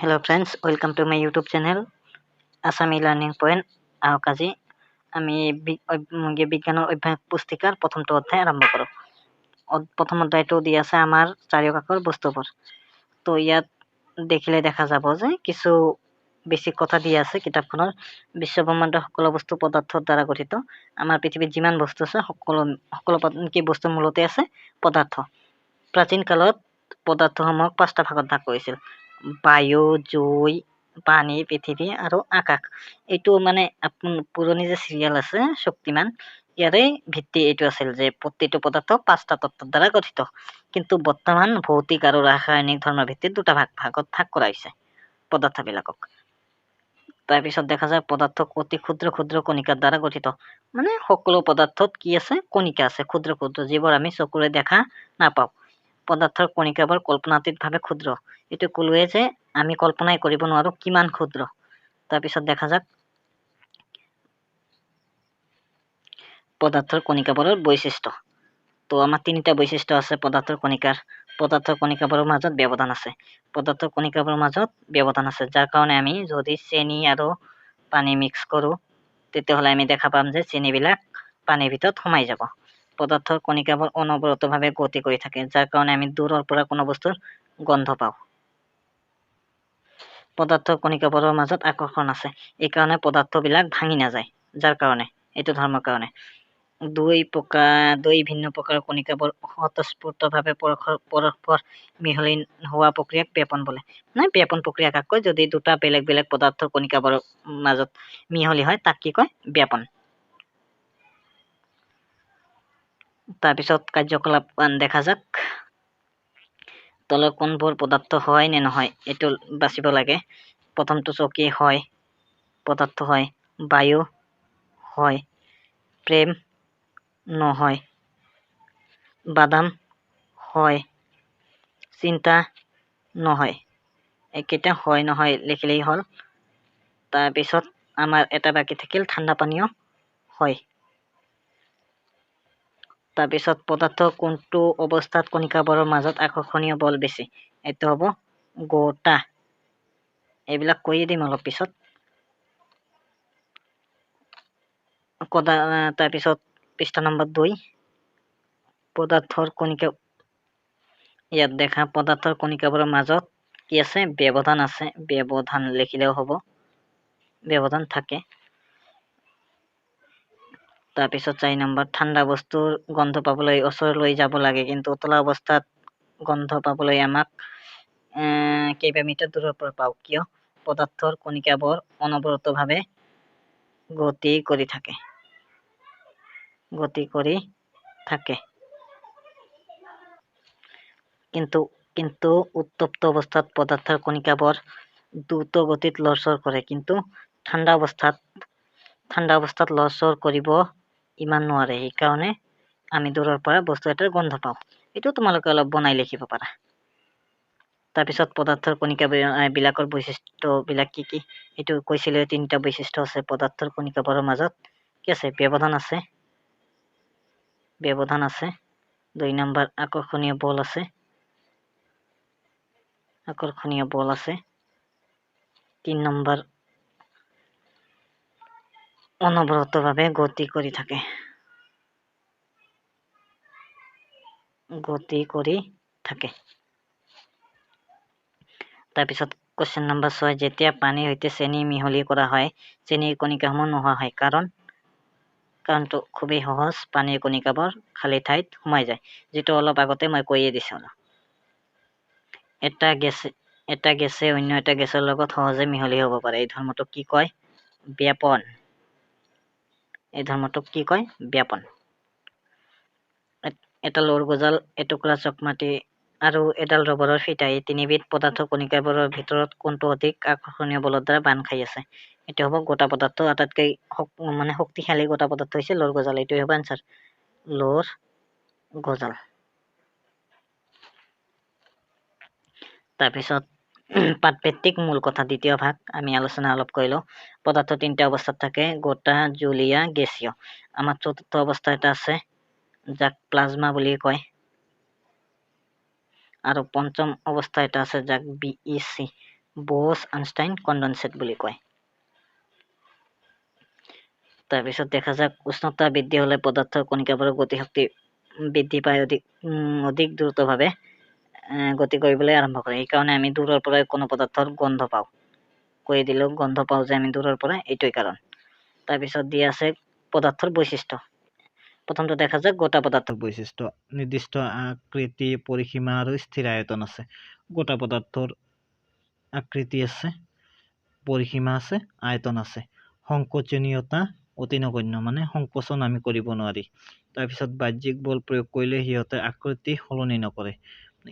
Hello friends, welcome to my YouTube channel Asami Learning Point. আজি আমি বিজ্ঞানৰ অভ্যাস পুস্তিকাৰ প্ৰথমটো অধ্যায় আৰম্ভ কৰোঁ। প্ৰথম অধ্যায়টো দি আছে আমাৰ চাৰিওকাষৰ বস্তুবোৰ। তো ইয়াত দেখিলে দেখা যাব যে কিছু বেছিক কথা দি আছে কিতাপখনৰ। বিশ্বব্ৰহ্মাণ্ডৰ সকলো বস্তু পদাৰ্থৰ দ্বাৰা গঠিত। আমাৰ পৃথিৱীত যিমান বস্তু আছে সকলো কি বস্তু মূলতে আছে পদাৰ্থ। প্ৰাচীন কালত পদাৰ্থসমূহক 5টা ভাগত ভাগ কৰিছিল: বায়ু, জুই, পানী, পৃথিৱী আৰু আকাশ। এইটো মানে পুৰণি যে চিৰিয়েল আছে শক্তিমান, ইয়াৰে ভিত্তি এইটো আছিল যে প্ৰতিটো পদাৰ্থ 5টা তত্ত্বৰ দ্বাৰা গঠিত। কিন্তু বৰ্তমান ভৌতিক আৰু ৰাসায়নিক ধৰ্মৰ ভিত্তিত 2টা ভাগত ভাগ কৰা হৈছে পদাৰ্থবিলাকক। তাৰপিছত দেখা যায় পদাৰ্থ অতি ক্ষুদ্ৰ ক্ষুদ্ৰ কণিকাৰ দ্বাৰা গঠিত। মানে সকলো পদাৰ্থত কি আছে? কণিকা আছে, ক্ষুদ্ৰ ক্ষুদ্ৰ, যিবোৰ আমি চকুৰে দেখা নাপাওঁ। পদাৰ্থৰ কণিকাবোৰ কল্পনাতীতভাৱে ক্ষুদ্ৰ। এইটো ক'লোৱে যে আমি কল্পনাই কৰিব নোৱাৰো কিমান ক্ষুদ্ৰ। তাৰপিছত দেখা যাক পদাৰ্থৰ কণিকাবোৰৰ বৈশিষ্ট্য। তো আমাৰ 3টা বৈশিষ্ট্য আছে পদাৰ্থৰ কণিকাৰ। পদাৰ্থৰ কণিকাবোৰৰ মাজত ব্যৱধান আছে। পদাৰ্থৰ কণিকাবোৰৰ মাজত ব্যৱধান আছে, যাৰ কাৰণে আমি যদি চেনি আৰু পানী মিক্স কৰোঁ তেতিয়াহ'লে আমি দেখা পাম যে চেনিবিলাক পানীৰ ভিতৰত সোমাই যাব। পদাৰ্থৰ কণিকাবোৰ অনবৰতভাৱে গতি কৰি থাকে, যাৰ কাৰণে আমি দূৰৰ পৰা কোনো বস্তুৰ গন্ধ পাওঁ। পদাৰ্থৰ কণিকাবোৰৰ মাজত আকৰ্ষণ আছে, এইকাৰণে পদাৰ্থবিলাক ভাঙি নাযায়। যাৰ কাৰণে এইটো ধৰ্মৰ কাৰণে দুই ভিন্ন প্ৰকাৰৰ কণিকাবোৰ স্বতঃস্ফূৰ্তভাৱে পৰস্পৰ মিহলি হোৱা প্ৰক্ৰিয়াক ব্যাপন বোলে। মানে ব্যাপন প্ৰক্ৰিয়া কাক কয়? যদি 2টা বেলেগ বেলেগ পদাৰ্থৰ কণিকাবোৰৰ মাজত মিহলি হয় তাক কি কয়? ব্যাপন। তাৰপিছত কাৰ্যকলাপ দেখা যাক। তলৰ কোনবোৰ পদাৰ্থ হয় নে নহয় এইটো বাচিব লাগে। প্ৰথমটো চকী হয়, পদাৰ্থ হয়। বায়ু হয়, প্ৰেম নহয়। বাদাম হয়, চিন্তা নহয়। এইকেইটা হয় নহয় লিখিলেই হ'ল। তাৰপিছত আমাৰ এটা বাকী থাকিল, ঠাণ্ডা পানীয় হয়। তাৰপিছত পদাৰ্থ কোনটো অৱস্থাত কণিকাবোৰৰ মাজত আকৰ্ষণীয় বল বেছি? এইটো হ'ব গোটা। এইবিলাক কৈয়ে দিম অলপ পিছত। তাৰপিছত পৃষ্ঠা নম্বৰ 2, পদাৰ্থৰ কণিকা। ইয়াত দেখা পদাৰ্থৰ কণিকাবোৰৰ মাজত কি আছে? ব্যৱধান আছে। ব্যৱধান লিখিলেও হ'ব, ব্যৱধান থাকে। তাৰপিছত 4 নম্বৰ, ঠাণ্ডা বস্তুৰ গন্ধ পাবলৈ ওচৰলৈ যাব লাগে, কিন্তু উতলা অৱস্থাত গন্ধ পাবলৈ আমাক কেইবা মিটাৰ দূৰৰ পৰা পাওঁ। কিয়? পদাৰ্থৰ কণিকাবোৰ অনবৰতভাৱে গতি কৰি থাকে। কিন্তু উত্তপ্ত অৱস্থাত পদাৰ্থৰ কণিকাবোৰ দ্ৰুত গতিত লৰচৰ কৰে, কিন্তু ঠাণ্ডা অৱস্থাত লৰচৰ কৰিব ইমান নোৱাৰে। সেইকাৰণে আমি দূৰৰ পৰা বস্তু এটাৰ গন্ধ পাওঁ। এইটো তোমালোকে অলপ বনাই লিখিব পাৰা। তাৰপিছত পদাৰ্থৰ কণিকাবিলাকৰ বৈশিষ্ট্যবিলাক কি কি? এইটো কৈছিলে 3টা বৈশিষ্ট্য আছে পদাৰ্থৰ কণিকাবোৰৰ মাজত। কি আছে? ব্যৱধান আছে। 2 নম্বৰ, আকৰ্ষণীয় বল আছে। 3 নম্বৰ, অনবৰতভাৱে গতি কৰি থাকে। তাৰপিছত কুৱেশ্যন নম্বৰ 6, যেতিয়া পানীৰ সৈতে চেনি মিহলি কৰা হয় চেনিৰ কণিকাসমূহ নোহোৱা হয়। কাৰণটো খুবেই সহজ, পানীৰ কণিকাবোৰ খালী ঠাইত সোমাই যায়, যিটো অলপ আগতে মই কৈয়ে দিছিলোঁ। এটা গেছে অন্য এটা গেছৰ লগত সহজে মিহলি হ'ব পাৰে। এই ধৰ্মটোক কি কয়? ব্যাপন। এটা লোৰ গজাল, এটুকুৰা চকমাটি আৰু এডাল ৰবৰৰ ফিটা, এই 3বিধ পদাৰ্থ কণিকাবোৰৰ ভিতৰত কোনটো অধিক আকৰ্ষণীয় বলৰ দ্বাৰা বান্ধ খাই আছে? এইটো হ'ব গোটা পদাৰ্থ। আটাইতকৈ শক্তিশালী গোটা পদাৰ্থ হৈছে লোৰ গজাল। এইটোৱে হ'ব এনচাৰ, লোৰ গজাল। তাৰপিছত পাঠভিত্তিক মূল কথা, 2য় ভাগ আমি আলোচনা অলপ কৰিলোঁ। পদাৰ্থ 3টা অৱস্থাত থাকে: গোটা, জলীয়, গেছীয়। আমাৰ 4ৰ্থ অৱস্থা এটা আছে যাক প্লাজমা বুলি কয়, আৰু 5ম অৱস্থা এটা আছে যাক BEC বোস-আইনষ্টাইন কণ্ডনছেট বুলি কয়। তাৰপিছত দেখা যাক উষ্ণতা বৃদ্ধি হলে পদাৰ্থৰ কণিকাবোৰৰ গতিশক্তি বৃদ্ধি পাই অধিক দ্ৰুতভাৱে গতি কৰিবলৈ আৰম্ভ কৰে। সেইকাৰণে আমি দূৰৰ পৰাই কোনো পদাৰ্থৰ গন্ধ পাওঁ। কৈ দিলো গন্ধ পাওঁ যে আমি দূৰৰ পৰা, এইটোৱেই কাৰণ। তাৰপিছত দিয়া আছে পদাৰ্থৰ বৈশিষ্ট্য। প্ৰথমটো দেখা যাক গোটা পদাৰ্থৰ বৈশিষ্ট্য। নিৰ্দিষ্ট আকৃতি, পৰিসীমা আৰু স্থিৰ আয়তন আছে। গোটা পদাৰ্থৰ আকৃতি আছে, পৰিসীমা আছে, আয়তন আছে। সংকোচনীয়তা অতি নগণ্য, মানে সংকোচন আমি কৰিব নোৱাৰি। তাৰপিছত বাহ্যিক বল প্ৰয়োগ কৰিলে সিহঁতে আকৃতি সলনি নকৰে।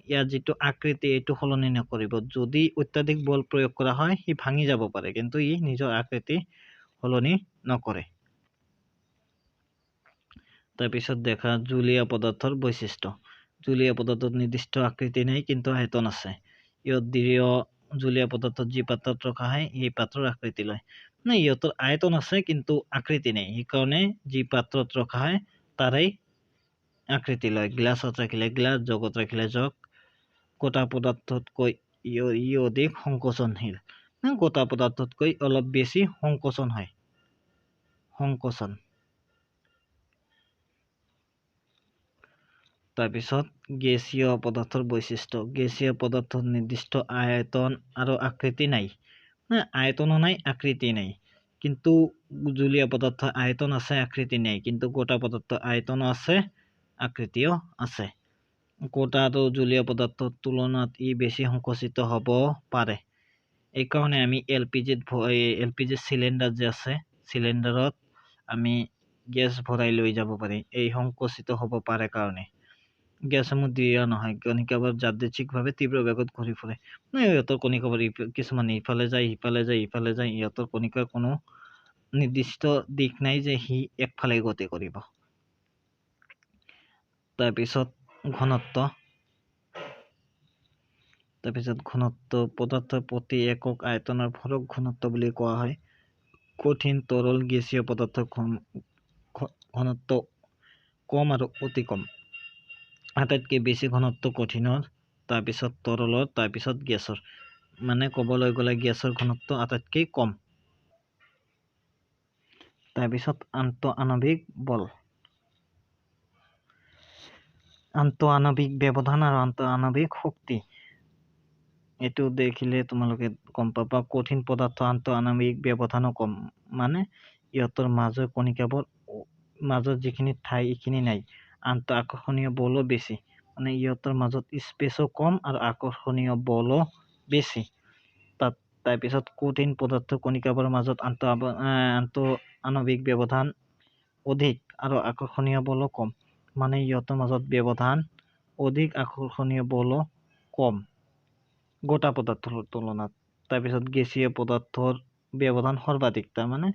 ইয়াৰ যিটো আকৃতি এইটো সলনি নকৰিব। যদি অত্যাধিক বল প্ৰয়োগ কৰা হয় সি ভাঙি যাব পাৰে, কিন্তু ই নিজৰ আকৃতি সলনি নকৰে। তাৰপিছত দেখা জুলীয়া পদাৰ্থৰ বৈশিষ্ট্য। জুলীয়া পদাৰ্থত নিৰ্দিষ্ট আকৃতি নাই, কিন্তু আয়তন আছে। ইহঁত দৃঢ় জুলীয়া পদাৰ্থত যি পাত্ৰত ৰখা হয় এই পাত্ৰৰ আকৃতি লয়। ইহঁতৰ আয়তন আছে কিন্তু আকৃতি নাই, সেইকাৰণে যি পাত্ৰত ৰখা হয় তাৰেই আকৃতি লয়। গ্লাছত ৰাখিলে গ্লাছ, জগত ৰাখিলে জগ। গোটা পদাৰ্থতকৈ ই অধিক সংকোচনশীল। গোটা পদাৰ্থতকৈ অলপ বেছি সংকোচন হয়। সংকোচন। তাৰপিছত গেছীয় পদাৰ্থৰ বৈশিষ্ট্য। গেছীয় পদাৰ্থৰ নিৰ্দিষ্ট আয়তন আৰু আকৃতি নাই। আয়তনো নাই, আকৃতি নাই। কিন্তু জুলীয়া পদাৰ্থৰ আয়তন আছে, আকৃতি নাই। কিন্তু গোটা পদাৰ্থৰ আয়তনো আছে, আকৃতিও আছে। গোটা আৰু জুলীয়া পদাৰ্থৰ তুলনাত ই বেছি সংকুচিত হ'ব পাৰে। এইকাৰণে আমি এলপিজি চিলিণ্ডাৰ যে আছে, চিলিণ্ডাৰত আমি গেছ ভৰাই লৈ যাব পাৰি, এই সংকুচিত হ'ব পাৰে কাৰণে। গেছসমূহ দৃঢ় নহয়, কণিকাবোৰ যাদৃচ্ছিকভাৱে তীব্ৰ বেগত ঘূৰি ফুৰে। ইহঁতৰ কণিকাবোৰ কিছুমান ইফালে যায়, সিফালে যায়, ইফালে যায়। ইহঁতৰ কণিকাৰ কোনো নিৰ্দিষ্ট দিশ নাই যে সি একফালে গতি কৰিব। তাৰপিছত ঘনত্ব পদাৰ্থৰ প্ৰতি একক আয়তনৰ ভৰক ঘনত্ব বুলি কোৱা হয়। কঠিন, তৰল, গেছীয় পদাৰ্থৰ ঘনত্ব কম আৰু অতি কম। আটাইতকৈ বেছি ঘনত্ব কঠিনৰ, তাৰপিছত তৰলৰ, তাৰপিছত গেছৰ। মানে ক'বলৈ গ'লে গেছৰ ঘনত্ব আটাইতকৈ কম। তাৰপিছত আন্তঃআণৱিক বল। আন্তঃআণৱিক ব্যৱধান আৰু আন্তঃআণৱিক শক্তি। এইটো দেখিলে তোমালোকে গম পাবা। কঠিন পদাৰ্থ আন্তঃআণৱিক ব্যৱধানো কম, মানে ইহঁতৰ মাজৰ কণিকাবোৰ মাজৰ যিখিনি ঠাই এইখিনি নাই। আন্তঃ আকৰ্ষণীয় বলো বেছি, মানে ইহঁতৰ মাজত স্পেচো কম আৰু আকৰ্ষণীয় বলো বেছি। তাৰপিছত কঠিন পদাৰ্থ কণিকাবোৰৰ মাজত আন্তঃআণৱিক ব্যৱধান অধিক আৰু আকৰ্ষণীয় বলো কম, মানে ইহঁতৰ মাজত ব্যৱধান অধিক, আকৰ্ষণীয় বলো কম গোটা পদাৰ্থৰ তুলনাত। তাৰপিছত গেছীয় পদাৰ্থৰ ব্যৱধান সৰ্বাধিক, তাৰমানে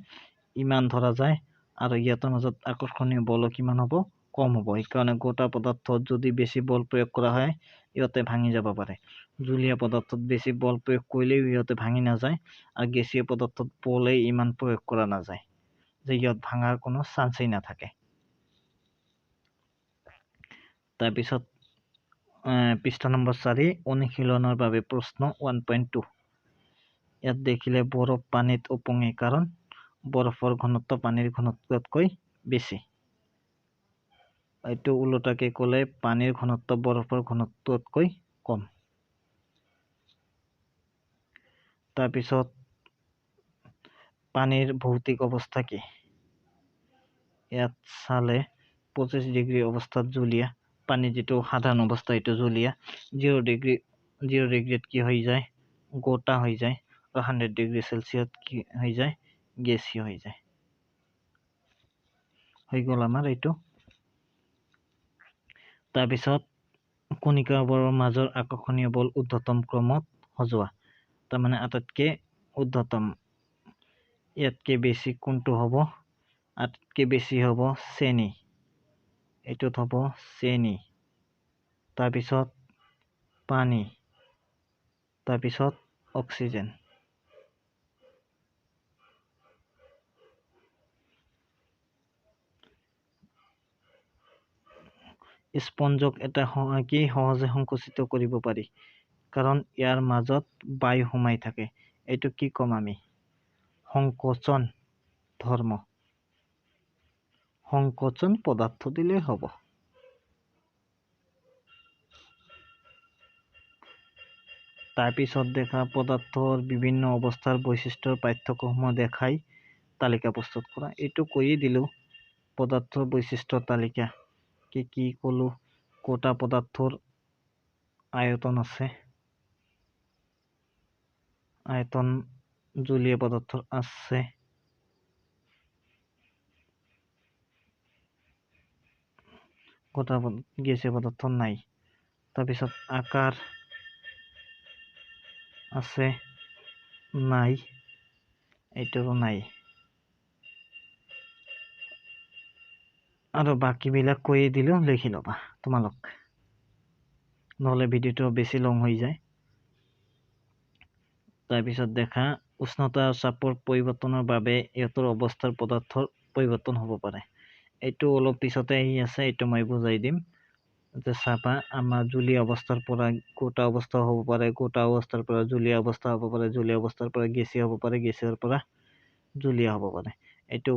ইমান ধৰা যায়, আৰু ইহঁতৰ মাজত আকৰ্ষণীয় বলো কিমান হ'ব, কম হ'ব। সেইকাৰণে গোটা পদাৰ্থত যদি বেছি বল প্ৰয়োগ কৰা হয় ইহঁতে ভাঙি যাব পাৰে। জুলীয়া পদাৰ্থত বেছি বল প্ৰয়োগ কৰিলেও ইহঁতে ভাঙি নাযায়, আৰু গেছীয় পদাৰ্থত বলেই ইমান প্ৰয়োগ কৰা নাযায় যে ইহঁত ভাঙাৰ কোনো চান্সেই নাথাকে। তাৰপিছত পৃষ্ঠা নম্বৰ 4, অনুশীলনৰ বাবে প্ৰশ্ন 1.2। ইয়াত দেখিলে বৰফ পানীত উপঙে, কাৰণ বৰফৰ ঘনত্ব পানীৰ ঘনত্বতকৈ বেছি। এইটো ওলোটাকে ক'লে পানীৰ ঘনত্ব বৰফৰ ঘনত্বতকৈ কম। তাৰপিছত পানীৰ ভৌতিক অৱস্থা কি? ইয়াত চালে 25 ডিগ্ৰী অৱস্থাত জুলীয়া, পানীৰ যিটো সাধাৰণ অৱস্থা এইটো জুলীয়া। 0 ডিগ্ৰীত কি হৈ যায়, গোটা হৈ যায়, আৰু 100 ডিগ্ৰী চেলচিয়াছত কি হৈ যায়, গেছীয় হৈ যায়। হৈ গ'ল আমাৰ এইটো। তাৰপিছত কণিকাবোৰৰ মাজৰ আকৰ্ষণীয় বল ঊৰ্ধ্বতম ক্ৰমত সজোৱা, তাৰমানে আটাইতকৈ ঊৰ্ধ্বতম। ইয়াতকৈ বেছি কোনটো হ'ব? আটাইতকৈ বেছি হ'ব চেনি, এইটোত হ'ব চেনি। তাৰপিছত পানী, তাৰপিছত অক্সিজেন। স্পঞ্জক এটা কি সহজে সংকুচিত কৰিব পাৰি? কাৰণ ইয়াৰ মাজত বায়ু সোমাই থাকে। এইটো কি ক'ম আমি? সংকোচন ধৰ্ম। সংকোচন পদাৰ্থ দিলেই হ'ব। তাৰপিছত দেখা পদাৰ্থৰ বিভিন্ন অৱস্থাৰ বৈশিষ্ট্যৰ পাৰ্থক্যসমূহ দেখাই তালিকা প্ৰস্তুত কৰা। এইটো কৈয়ে দিলোঁ। পদাৰ্থৰ বৈশিষ্ট্যৰ তালিকা কি ক'লো? কটা পদাৰ্থৰ আয়তন আছে, আয়তন জলীয় পদাৰ্থৰ আছে, কটা গেছীয় পদাৰ্থৰ নাই। তাৰপিছত আকাৰ আছে, নাই, এইটোৰো নাই। আৰু বাকীবিলাক কৈয়ে দিলোঁ, লিখি ল'বা তোমালোক, নহ'লে ভিডিঅ'টো বেছি লং হৈ যায়। তাৰপিছত দেখা উষ্ণতা আৰু চাপৰ পৰিৱৰ্তনৰ বাবে ইহঁতৰ অৱস্থাৰ পদাৰ্থৰ পৰিৱৰ্তন হ'ব পাৰে। এইটো অলপ পিছতে আহি আছে, এইটো মই বুজাই দিম। যে চাবা, আমাৰ জলীয় অৱস্থাৰ পৰা গোটা অৱস্থা হ'ব পাৰে, গোটা অৱস্থাৰ পৰা জলীয় অৱস্থা হ'ব পাৰে, জলীয় অৱস্থাৰ পৰা গেছীয় হ'ব পাৰে, গেছীয়ৰ পৰা জলীয় হ'ব পাৰে। এইটো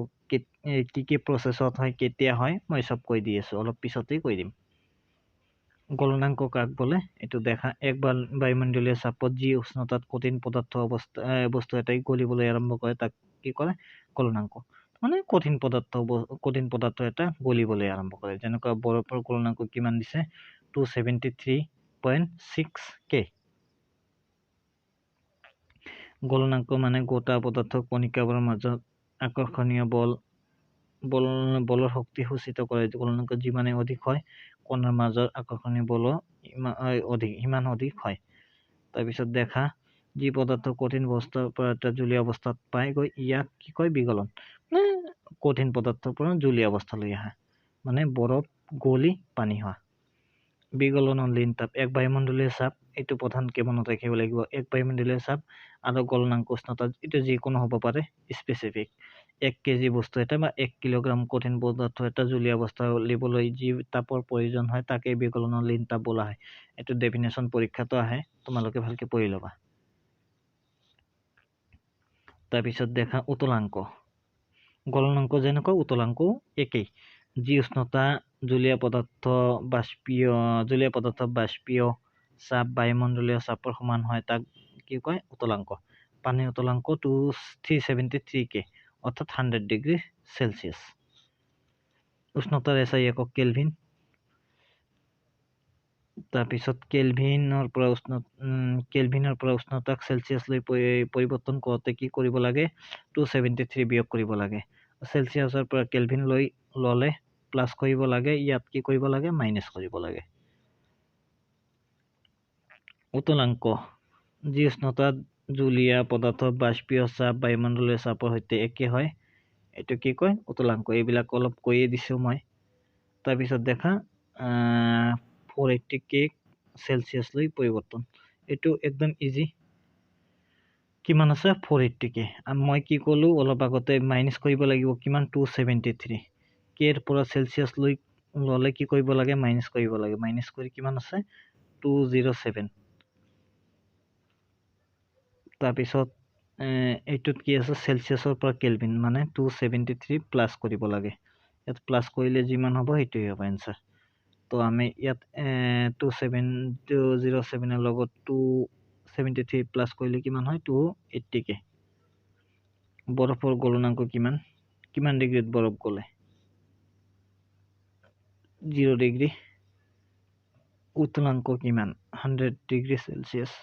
কি প্ৰচেছত হয়, কেতিয়া হয়, মই চব কৈ দি আছোঁ, অলপ পিছতেই কৈ দিম। গলনাঙ্ক কাক বোলে? এইটো দেখা, এক বায়ুমণ্ডলীয় চাপত যি উষ্ণতাত কঠিন বস্তু এটাই গলিবলৈ আৰম্ভ কৰে তাক কি কৰে? গলনাঙ্ক। মানে কঠিন পদাৰ্থ এটা গলিবলৈ আৰম্ভ কৰে। যেনেকুৱা বৰফৰ গলনাঙ্ক কিমান দিছে? 273.6 K। গলনাঙ্ক মানে গোটা পদাৰ্থ কণিকাবোৰৰ মাজত আকৰ্ষণীয় বলৰ শক্তি সূচিত কৰে। গলনাঙ্ক যিমানে অধিক হয়, কণাৰ মাজৰ আকৰ্ষণীয় বল সিমান অধিক হয়। তাৰপিছত দেখা, যি পদাৰ্থ কঠিন অৱস্থাৰ পৰা এটা জলীয় অৱস্থাত পাই গৈ ইয়াক কি কয়? বিগলন। মানে কঠিন পদাৰ্থৰ পৰা জলীয় অৱস্থালৈ আহা, মানে বৰফ গলি পানী হোৱা। বিগলনৰ লীন তাপ, এক বায়ুমণ্ডলীয় চাপ, এইটো প্ৰধানকৈ মনত ৰাখিব লাগিব। এক বায়ুমণ্ডলীয় চাপ আৰু গলনাঙ্ক উষ্ণতা, এইটো যিকোনো হ'ব পাৰে, স্পেচিফিক। 1 কেজি বস্তু এটা বা 1 কিলোগ্ৰাম কঠিন পদাৰ্থ এটা জলীয় অৱস্থা লিবলৈ যি তাপৰ প্ৰয়োজন হয় তাকে বিগলনৰ লীন তাপ বোলা হয়। এইটো ডেফিনেশ্যন পৰীক্ষাটো আহে, তোমালোকে ভালকে পঢ়ি ল'বা। তাৰপিছত দেখা উতলাঙ্ক। গলনাঙ্ক যেনেকুৱা উতলাঙ্কও একেই। যি উষ্ণতা জলীয় পদাৰ্থ বাষ্পীয় চাপ বায়ুমণ্ডলীয় চাপৰ সমান হয় তাক কি কয়? উতলাঙ্ক। পানীৰ উতলাঙ্ক 373 K, অৰ্থাৎ 100 ডিগ্ৰী চেলচিয়াছ। উষ্ণতাৰ SI একক কেলভিন। তাৰপিছত কেলভিনৰ পৰা উষ্ণতাক চেলচিয়াছলৈ পৰিৱৰ্তন কৰোঁতে কি কৰিব লাগে? 273 বিয়োগ কৰিব লাগে। চেলচিয়াছৰ পৰা কেলভিন লৈ ল'লে প্লাছ কৰিব লাগে, ইয়াত কি কৰিব লাগে? মাইনাছ কৰিব লাগে। উতলাঙ্ক, যি উষ্ণতাত জলীয় পদাৰ্থৰ বাষ্পীয় চাপ বায়ুমণ্ডলীয় চাপৰ সৈতে একে হয়, এইটো কি কয়? উতলাঙ্ক। এইবিলাক অলপ কৈয়ে দিছোঁ মই। তাৰপিছত দেখা 480 K চেলচিয়াছলৈ পৰিৱৰ্তন। এইটো একদম ইজি। কিমান আছে? 480 K। মই কি ক'লো অলপ আগতে? মাইনাছ কৰিব লাগিব কিমান? 273। Kৰ পৰা চেলচিয়াছলৈ ল'লে কি কৰিব লাগে? মাইনাছ কৰিব লাগে। মাইনাছ কৰি কিমান আছে? 207। তাৰপিছত এইটোত কি আছে? চেলচিয়াছৰ পৰা কেলভিন, মানে 273 প্লাছ কৰিব লাগে। ইয়াত প্লাছ কৰিলে যিমান হ'ব সেইটোৱে হ'ব এনচাৰ। তো আমি ইয়াত 207 লগত 273 প্লাছ কৰিলে কিমান হয়? 280 K। বৰফৰ গলনাঙ্ক কিমান? কিমান ডিগ্ৰীত বৰফ গলে? 0 ডিগ্ৰী। উতলাঙ্ক কিমান? 100 ডিগ্ৰী চেলচিয়াছ।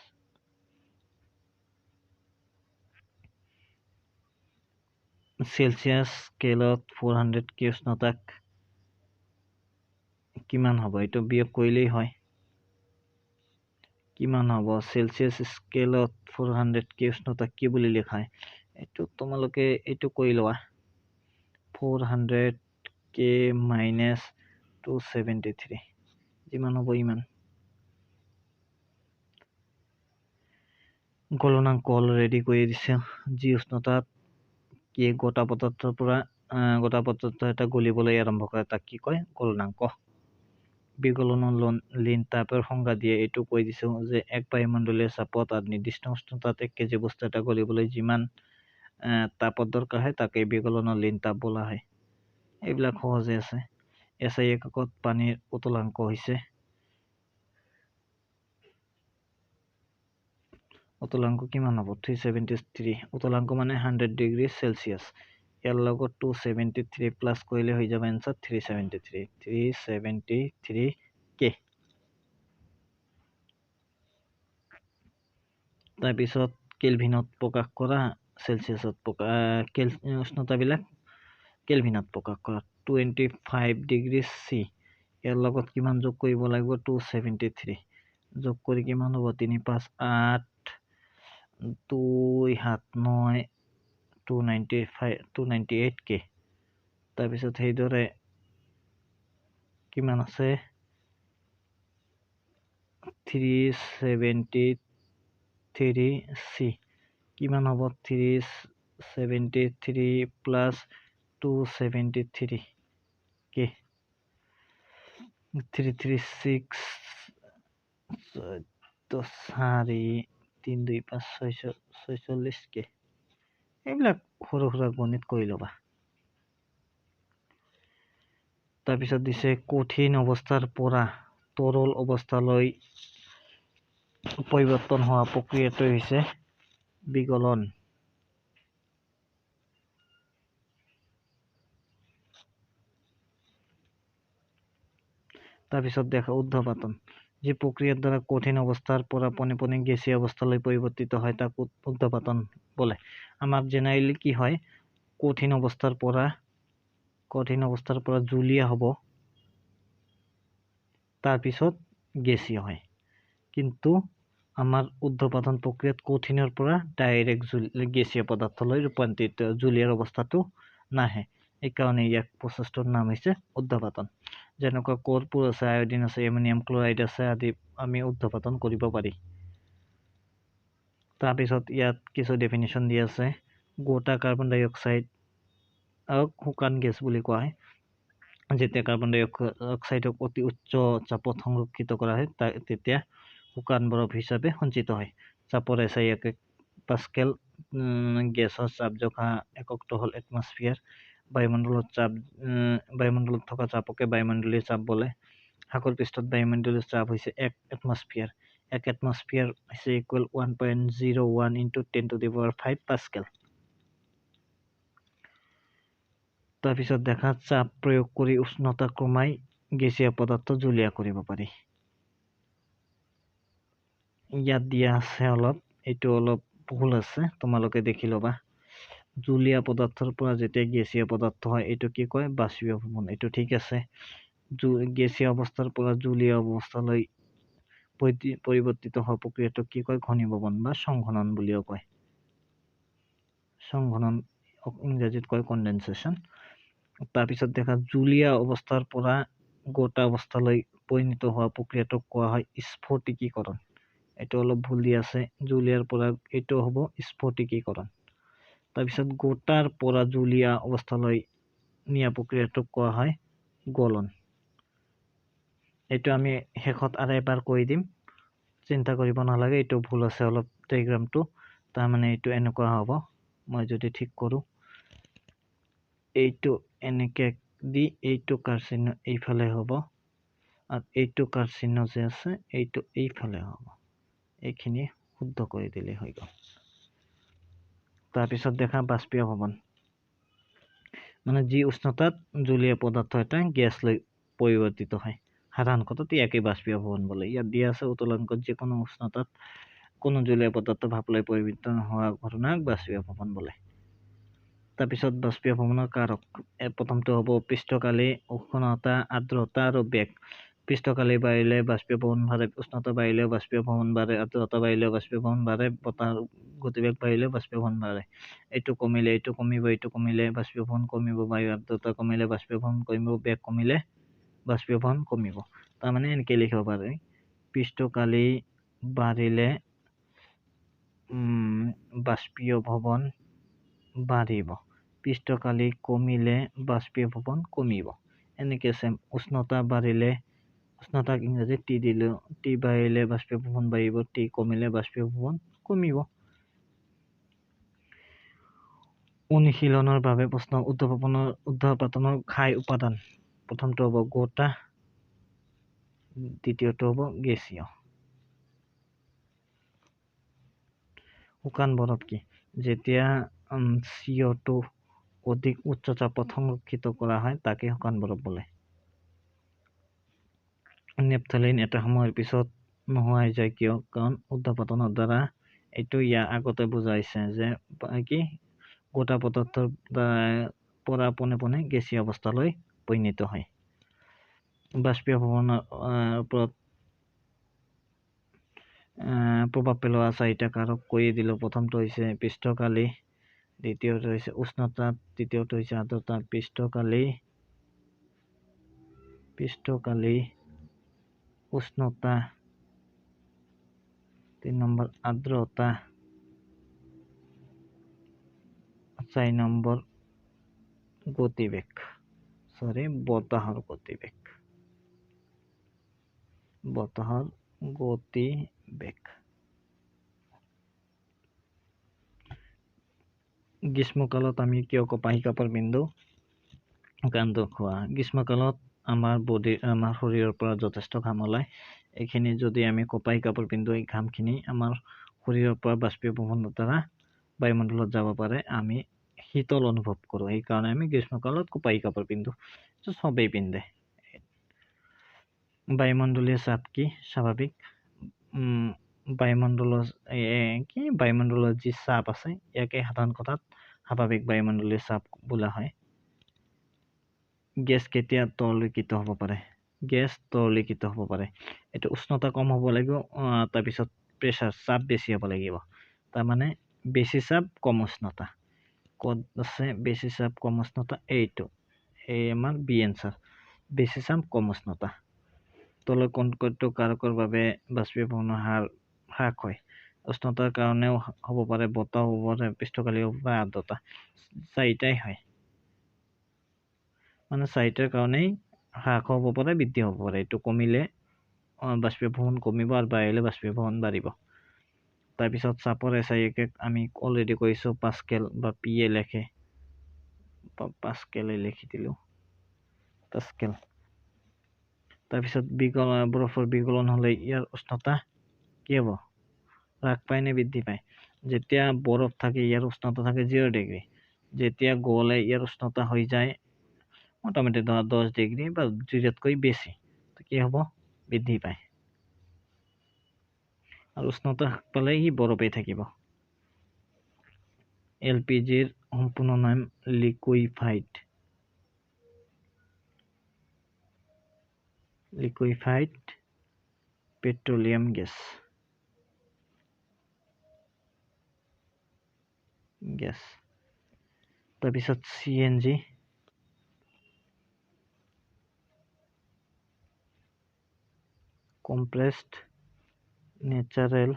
চেলচিয়াছ স্কেলত 400 K উষ্ণতাক কিমান হ'ব? এইটো বিয়োগ কৰিলেই হয়। কিমান হ'ব? চেলচিয়াছ স্কেলত 400 K উষ্ণতাক কি বুলি লিখা হয়? এইটো তোমালোকে এইটো কৰি লোৱা। 400 K মাইনাছ 273, যিমান হ'ব ইমান। গলনাঙ্ক অলৰেডি কৰি দিছে। যি উষ্ণতাত কি গোটা পদাৰ্থ এটা গলিবলৈ আৰম্ভ কৰে তাক কি কয়? গলনাঙ্ক। বিগলনৰ লীন তাপৰ সংজ্ঞা দিয়ে। এইটো কৈ দিছো যে এক বায়ুমণ্ডলীয় চাপত আৰু নিৰ্দিষ্ট উষ্ণতাত 1 কেজি বস্তু এটা গলিবলৈ যিমান তাপৰ দৰকাৰ হয় তাকে বিগলনৰ লীন তাপ বোলা হয়। এইবিলাক সহজে আছে। SI এককত পানীৰ উতলাংক হৈছে উতলাংক কিমান হ'ব 373। উতলাংক মানে 100 ডিগ্ৰী চেলচিয়াছ। ইয়াৰ লগত 273 প্লাছ কৰিলে হৈ যাব এনসাৰ 373 কে। তাৰপিছত কেলভিনত প্ৰকাশ কৰা, চেলচিয়াছত উষ্ণতাবিলাক কেলভিনত প্ৰকাশ কৰা। 25 ডিগ্ৰী চি, ইয়াৰ লগত কিমান যোগ কৰিব লাগিব 273 যোগ কৰি কিমান হ'ব 3 5 8 2 7 9 298 কে। তাৰপিছত সেইদৰে কিমান আছে 373 চি, কিমান হ'ব 373 প্লাছ 273 কে 336 4 3 2 5 46 কে। এইবিলাক সৰু সুৰা গণিত কৰি ল'বা। তাৰপিছত দিছে কঠিন অৱস্থাৰ পৰা তৰল অৱস্থালৈ পৰিৱৰ্তন হোৱা প্ৰক্ৰিয়াটো হৈছে বিগলন। তাৰপিছত দেখা ঊৰ্ধ্বপাতন, যি প্ৰক্ৰিয়াৰ দ্বাৰা কঠিন অৱস্থাৰ পৰা পোনে গেছীয় অৱস্থালৈ পৰিৱৰ্তিত হয় তাক ঊৰ্ধ্বপাতন বোলে। আমাৰ জেনেৰেলি কি হয়, কঠিন অৱস্থাৰ পৰা জুলীয়া হ'ব, তাৰপিছত গেছীয় হয়। কিন্তু আমাৰ ঊৰ্ধ্বপাতন প্ৰক্ৰিয়াত কঠিনৰ পৰা ডাইৰেক্ট গেছীয় পদাৰ্থলৈ ৰূপান্তৰিত জুলীয়াৰ অৱস্থাটো নাহে। এইকাৰণে ইয়াক প্ৰচেছটোৰ নাম হৈছে ঊৰ্ধ্বপাতন। যেনেকুৱা কৰ্পূৰ আছে, আয়ডিন আছে, এমনিয়াম ক্লৰাইড আছে আদি আমি ঊৰ্ধ্বপাতন কৰিব পাৰি। তাৰপিছত ইয়াত কিছু ডেফিনেশ্যন দিয়া আছে। গোটা কাৰ্বন ডাই অক্সাইড শুকান গেছ বুলি কোৱা হয়। যেতিয়া কাৰ্বন ডাই অক্সাইডক অতি উচ্চ চাপত সংৰক্ষিত কৰা হয় তেতিয়া শুকান বৰফ হিচাপে সঞ্চিত হয়। চাপৰ SI একক পাস্কেল, গেছৰ চাপ জোখা এককটো হ'ল এটমস্ফিয়াৰ। বায়ুমণ্ডলত থকা চাপকে বায়ুমণ্ডলীয় চাপ বোলে। সাগৰ পৃষ্ঠত বায়ুমণ্ডলীয় চাপ হৈছে 1 এটমস্ফিয়াৰ। 1 এটমস্ফিয়াৰ হৈছে ইকুৱেল 1.01 × 10⁵ পাস্কেল। তাৰপিছত দেখা চাপ প্ৰয়োগ কৰি উষ্ণতা কমাই গেছীয় পদাৰ্থ জুলীয়া কৰিব পাৰি। ইয়াত দিয়া আছে এইটো অলপ ভুল আছে, তোমালোকে দেখি ল'বা। জুলীয়া পদাৰ্থৰ পৰা যেতিয়া গেছীয় পদাৰ্থ হয় এইটো কি কয় বাষ্পীভৱন। এইটো ঠিক আছে। গেছীয় অৱস্থাৰ পৰা জুলীয়া অৱস্থালৈ পৰিৱৰ্তিত হোৱা প্ৰক্ৰিয়াটোক কি কয় ঘনীভৱন বা সংঘনন বুলিও কয়। সংঘনন ইংৰাজীত কয় কনডেনচেশ্যন। তাৰপিছত দেখা জুলীয়া অৱস্থাৰ পৰা গোটা অৱস্থালৈ পৰিণত হোৱা প্ৰক্ৰিয়াটোক কোৱা হয় স্ফটিকীকৰণ। এইটো অলপ ভুল দি আছে। জুলীয়াৰ পৰা এইটো হ'ব স্ফটিকীকৰণ। তাৰপিছত গোটাৰ পৰা জুলীয়া অৱস্থালৈ নিয়া প্ৰক্ৰিয়াটোক কোৱা হয় গলন। এইটো আমি শেষত আৰু এবাৰ কৈ দিম, চিন্তা কৰিব নালাগে। এইটো ভুল আছে অলপ ডাইগ্ৰামটো, তাৰমানে এইটো এনেকুৱা হ'ব। মই যদি ঠিক কৰোঁ, এইটো এনেকে দি এইটো কাৰ চিহ্ন এইফালে হ'ব আৰু এইটো কাৰ চিহ্ন যে আছে এইটো এইফালে হ'ব। এইখিনি শুদ্ধ কৰি দিলে হৈ গ'ল। তাৰপিছত দেখা বাষ্পীভৱন, মানে যি উষ্ণতাত জুলীয়া পদাৰ্থ এটা গেছলৈ পৰিৱৰ্তিত হয়। সাধাৰণ কথাত ইয়াকে বাষ্পীভৱন বোলে। ইয়াত দিয়া আছে উতলাংকত যিকোনো উষ্ণতাত কোনো জুলীয়া পদাৰ্থ ভাপলৈ পৰিৱৰ্তন হোৱা ঘটনাক বাষ্পীভৱন বোলে। তাৰপিছত বাষ্পীভৱনৰ কাৰক, প্ৰথমটো হ'ব পৃষ্ঠকালি, উষ্ণতা, আৰ্দ্ৰতা আৰু বেগ। পৃষ্ঠকালি বাঢ়িলে বাষ্পীভৱন বাঢ়ে, উষ্ণতা বাঢ়িলেও বাষ্পীভৱন বাঢ়ে, আৰ্দ্ৰতা বাঢ়িলেও বাষ্পীভৱন বাঢ়ে, বতাহৰ গতিবেগ বাঢ়িলেও বাষ্পীভৱন বাঢ়ে। এইটো কমিলে এইটো কমিব, এইটো কমিলে বাষ্পীভৱন কমিব, বায়ু আৰ্দ্ৰতা কমিলে বাষ্পীভৱন কমিব, বেগ কমিলে বাষ্পীভৱন কমিব। তাৰমানে এনেকে লিখিব পাৰি, পৃষ্ঠকালি বাঢ়িলে বাষ্পীভৱন বাঢ়িব, পৃষ্ঠকালি কমিলে বাষ্পীভৱন কমিব। এনেকে চেম উষ্ণতা বাঢ়িলে উষ্ণতাক ইংৰাজীত টি দিলে, টি বাঢ়িলে বাষ্পীভৱন বাঢ়িব, টি কমিলে বাষ্পীভৱন কমিব। অনুশীলনৰ বাবে প্ৰশ্ন উত্থাপনৰ ঘাই উপাদান। প্ৰথমটো হ'ব গোটা, দ্বিতীয়টো হ'ব গেছীয়। শুকান বৰফ কি? যেতিয়া CO2 অধিক উচ্চ চাপত সংৰক্ষিত কৰা হয় তাকে শুকান বৰফ বোলে। নেপথালিন এটা সময়ৰ পিছত নোহোৱা হৈ যায় কিয়? কাৰণ উত্থাপনৰ দ্বাৰা এইটো ইয়াৰ আগতে বুজাইছে যে কি গোটা পদাৰ্থৰ পৰা পোনে পোনে গেছীয় অৱস্থালৈ পৰিণত হয়। বাষ্পীভৱনৰ ওপৰত প্ৰভাৱ পেলোৱা 4টা কাৰক কৈয়ে দিলো। প্ৰথমটো হৈছে পৃষ্ঠকালি, দ্বিতীয়টো হৈছে উষ্ণতা, তৃতীয়টো হৈছে আৰ্দ্ৰতা। পৃষ্ঠকালি, উষ্ণতা, 3 নম্বৰ আৰ্দ্ৰতা, 4 নম্বৰ গতিবেগ, বতাহৰ গতিবেগ। গ্ৰীষ্মকালত আমি কিয় কপাহী কাপোৰ পিন্ধো? কাৰণটো খোৱা। গ্ৰীষ্মকালত আমাৰ শৰীৰৰ পৰা যথেষ্ট ঘাম ওলায়। এইখিনি যদি আমি কপাহী কাপোৰ পিন্ধো, এই ঘামখিনি আমাৰ শৰীৰৰ পৰা বাষ্পীভৱনৰ দ্বাৰা বায়ুমণ্ডলত যাব পাৰে, আমি শীতল অনুভৱ কৰোঁ। সেইকাৰণে আমি গ্ৰীষ্মকালত কপাহী কাপোৰ পিন্ধো। চবেই পিন্ধে। বায়ুমণ্ডলীয় চাপ কি? স্বাভাৱিক। বায়ুমণ্ডলৰ যি চাপ আছে ইয়াকে সাধাৰণ কথাত স্বাভাৱিক বায়ুমণ্ডলীয় চাপ বোলা হয়। গেছ কেতিয়া তৰলীকৃত হ'ব পাৰে? গেছ তৰলীকৃত হ'ব পাৰে। এইটো উষ্ণতা কম হ'ব লাগিব, তাৰপিছত প্ৰেছাৰ চাপ বেছি হ'ব লাগিব। তাৰমানে বেছি চাপ কম উষ্ণতা। ক'ত আছে বেছি চাপ কম উষ্ণতা? এইটো এই আমাৰ বি এনচাৰ। বেছি চাপ কম উষ্ণতা। তলৰ কোনটো কাৰকৰ বাবে বাষ্পীভৱনৰ হাৰ হ্ৰাস হয়? উষ্ণতাৰ কাৰণেও হ'ব পাৰে, বতাহ হ'ব পাৰে, পৃষ্ঠকালি হ'ব পাৰে, আৰ্দ্ৰতা। 4টাই হয়। মানে 4টাৰ কাৰণেই হ্ৰাস হ'ব পাৰে, বৃদ্ধি হ'ব পাৰে। এইটো কমিলে বাষ্পীভৱন কমিব আৰু বাঢ়িলে বাষ্পীভৱন বাঢ়িব। তাৰপিছত চাপৰ SI একক আমি অলৰেডি কৈছো, পাস্কেল বা PA লেখে। পাস্কেলে লিখি দিলো, পাস্কেল। তাৰপিছত বৰফৰ বিগলন হলে ইয়াৰ উষ্ণতা কি হ'ব? হ্ৰাস পায় নে বৃদ্ধি পায়? যেতিয়া বৰফ থাকে ইয়াৰ উষ্ণতা থাকে 0 ডিগ্ৰী। যেতিয়া গলে ইয়াৰ উষ্ণতা হৈ যায় মোটামুটি 10 ডিগ্ৰী বা 0তকৈ বেছি, কি হ'ব? বৃদ্ধি পায়। আৰু উষ্ণতা হ্ৰাস পালে ই বৰফেই থাকিব। LPGৰ সম্পূৰ্ণ নাম লিকুইফাইড পেট্ৰলিয়াম গেছ। তাৰপিছত CNG compressed natural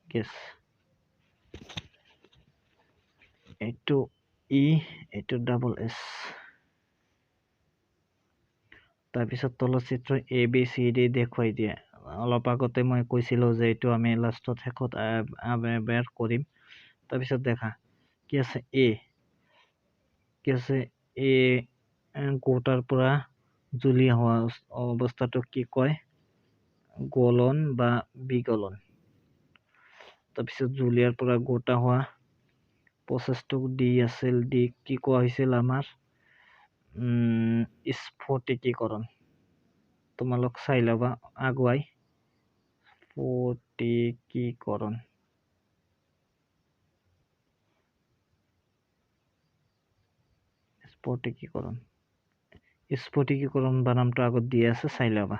gas। এইটো এইটো SS। তাৰপিছত তলৰ চিত্ৰ ABCD দেখুৱাই দিয়ে। অলপ আগতে মই কৈছিলো যে এইটো আমি লাষ্টত শেষত কৰিম। তাৰপিছত দেখা কি আছে গোটাৰ পৰা জুলীয়া হোৱা অৱস্থাটোক কি কয়? গলন বা বিগলন। তাৰপিছত জুলীয়াৰ পৰা গোটা হোৱা প্ৰচেছটোক কি কোৱা হৈছিল আমাৰ? স্ফটিকীকৰণ। তোমালোক চাই ল'বা আগুৱাই। স্ফটিকীকৰণ বানামটো আগত দিয়া আছে, চাই ল'বা।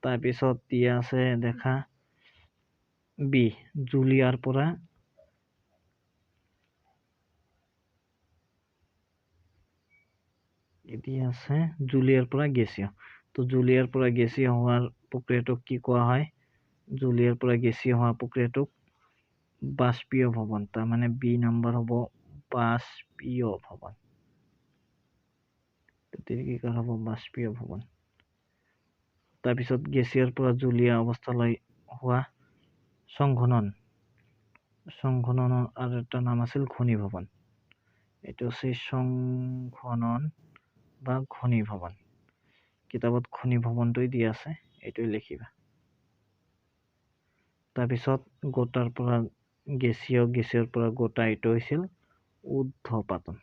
তাৰপিছত দিয়া আছে দেখা বি, জুলীয়াৰ পৰা গেছীয়। তো জুলীয়াৰ পৰা গেছীয় হোৱাৰ প্ৰক্ৰিয়াটোক কি কোৱা হয়? জুলীয়াৰ পৰা গেছীয় হোৱা প্ৰক্ৰিয়াটোক বাষ্পীয় ভৱন। তাৰমানে বি নম্বৰ হ'ব বাষ্পীয় ভৱন। দীৰ্ঘিকাৰ হ'ব বাষ্পীয় ভৱন। তাৰপিছত গেছীয়ৰ পৰা জলীয় অৱস্থালৈ হোৱা সংঘননৰ আৰু এটা নাম আছিল ঘনীভৱন। এইটো হৈছে সংঘনন বা ঘনীভৱন। কিতাপত ঘনীভৱনটোই দিয়া আছে, এইটোৱে লিখিবা। তাৰপিছত গোটাৰ পৰা গেছীয়, গেছীয়ৰ পৰা গোটা, এইটো হৈছিল ঊৰ্ধ্বপাতন।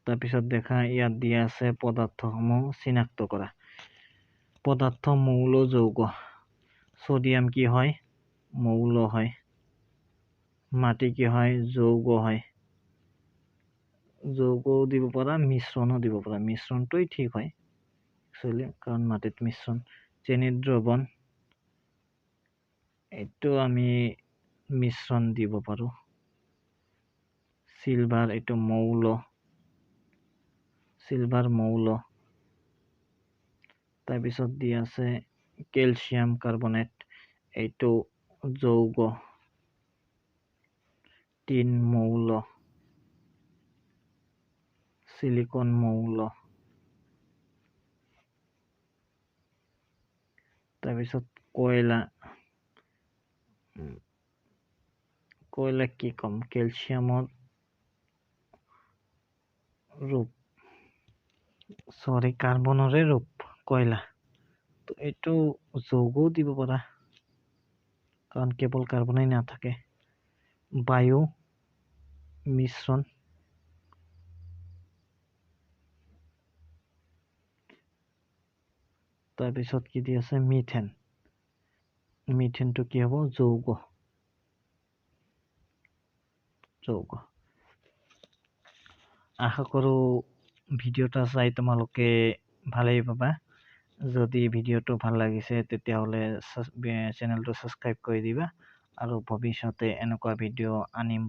তাৰপিছত দেখা ইয়াত দিয়া আছে পদাৰ্থসমূহ চিনাক্ত কৰা। পদাৰ্থ মৌল যৌগ। সোডিয়াম কি হয়? মৌল হয়। মাটি কি হয়? যৌগ হয়। যৌগও দিব পাৰা, মিশ্ৰণও দিব পাৰা। মিশ্ৰণটোই ঠিক হয় একচুৱেলি, কাৰণ মাটিত মিশ্ৰণ। চেনিৰ দ্ৰৱণ, এইটো আমি মিশ্ৰণ দিব পাৰো। চিলভাৰ, এইটো মৌল, চিলভাৰ মৌল। তাৰপিছত দিয়া আছে কেলছিয়াম কাৰ্বনেট, এইটো যৌগ। টিন মৌল, সিলিকন মৌল। তাৰপিছত কয়লা, কি কম, কেলছিয়ামৰ ৰূপ, কাৰ্বনৰে ৰূপ কয়লা। তো এইটো যৌগও দিব পাৰা, কাৰণ কেৱল কাৰ্বনেই নাথাকে। বায়ু মিশ্ৰণ, তাৰপিছত কি দি আছে? মিথেন। মিথেনটো কি হ'ব? যৌগ। আশা কৰো ভিডিঅ'টা চাই তোমালোকে ভালেই পাবা। যদি ভিডিঅ'টো ভাল লাগিছে তেতিয়াহ'লে চেনেলটো ছাবস্ক্ৰাইব কৰি দিবা, আৰু ভৱিষ্যতে এনেকুৱা ভিডিঅ' আনিম